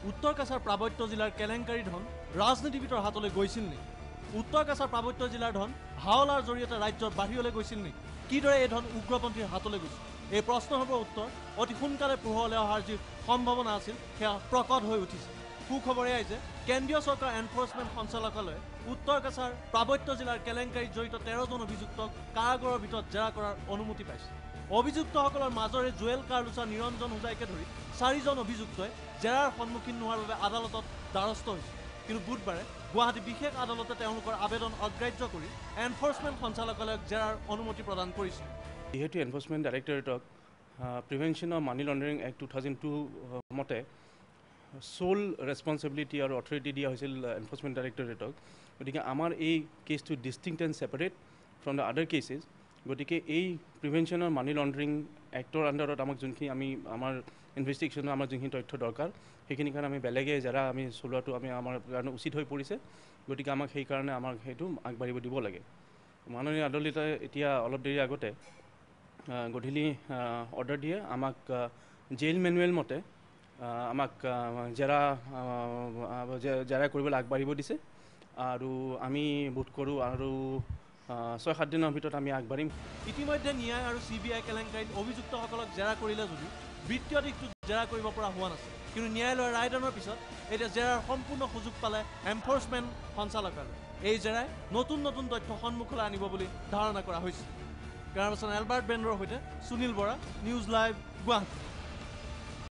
উত্তৰ কাছাৰ পাৰ্বত্য জিলাৰ কেলেংকাৰী ধন ৰাজনীতিবিদৰ হাতলৈ গৈছিল নেকি? উত্তৰ কাছাৰ পাৰ্বত্য জিলাৰ ধন হাৱলাৰ জৰিয়তে ৰাজ্যৰ বাহিৰলৈ গৈছিল নেকি? কিদৰে এই ধন উগ্ৰপন্থীৰ হাতলৈ গৈছিল? এই প্ৰশ্নসমূহৰ উত্তৰ অতি সোনকালে পোহৰলৈ অহাৰ যি সম্ভাৱনা আছিল সেয়া প্ৰকট হৈ উঠিছে। সুখবৰ এয়াই যে কেন্দ্ৰীয় চৰকাৰ এনফৰ্চমেণ্ট সঞ্চালকালয়ে উত্তৰ কাছাৰ পাৰ্বত্য জিলাৰ কেলেংকাৰীত জড়িত 13জন অভিযুক্তক কাৰাগাৰৰ ভিতৰত জেৰা কৰাৰ অনুমতি পাইছে। অভিযুক্তসকলৰ মাজৰে জুৱেল কাৰ্লোচা, নিৰঞ্জন হোজাইকে ধৰি 4জন অভিযুক্তই জেৰাৰ সন্মুখীন নোহোৱাৰ বাবে আদালতত দ্বাৰস্থ হৈছে। কিন্তু বুধবাৰে গুৱাহাটী বিশেষ আদালতে তেওঁলোকৰ আবেদন অগ্ৰাহ্য কৰি এনফৰ্চমেণ্ট সঞ্চালকালয়ক জেৰাৰ অনুমতি প্ৰদান কৰিছে। যিহেতু এনফৰ্চমেণ্ট ডাইৰেক্টৰেটক prevention of money laundering act 2002 মতে সোল ৰেছপনচিবিলিটি আৰু অথৰিটি দিয়া হৈছিল এনফৰ্চমেণ্ট ডাইৰেক্টৰেটক। গতিকে আমাৰ এই কেছটো distinct and separate from the other cases. গতিকে এই প্ৰিভেনশ্যন অফ মানি লণ্ডাৰিং এক্টৰ আণ্ডাৰত আমাক যোনখিনি আমাৰ ইনভেষ্টিগেশ্যনৰ আমাৰ যোনখিনি তথ্য দৰকাৰ সেইখিনি কাৰণে আমি বেলেগে জেৰা আমি চলোৱাটো আমাৰ কাৰণে উচিত হৈ পৰিছে। গতিকে আমাক সেইকাৰণে আমাক সেইটো আগবাঢ়িব দিব লাগে। মাননীয় আদালতে এতিয়া অলপ দেৰি আগতে গধূলি অৰ্ডাৰ দিয়ে আমাক জেইল মেনুৱেল মতে আমাক জেৰা কৰিবলৈ আগবাঢ়িব দিছে আৰু আমি বোধ কৰোঁ আৰু 6-7 দিনৰ ভিতৰত আমি আগবাঢ়িম। ইতিমধ্যে ন্যায় আৰু CBI কেলেংকাৰীত অভিযুক্তসকলক জেৰা কৰিলে যদিও বৃত্তীয় দিশটো জেৰা কৰিব পৰা হোৱা নাছিল। কিন্তু ন্যায়ালয়ৰ ৰায়দানৰ পিছত এতিয়া জেৰাৰ সম্পূৰ্ণ সুযোগ পালে এনফৰ্চমেণ্ট সঞ্চালকালয়ে। এই জেৰাই নতুন নতুন তথ্য সন্মুখলৈ আনিব বুলি ধাৰণা কৰা হৈছে। কেমেৰা পাৰ্চন এলবাৰ্ট বেণ্ডৰ সৈতে সুনীল বৰা, নিউজ লাইভ, গুৱাহাটী।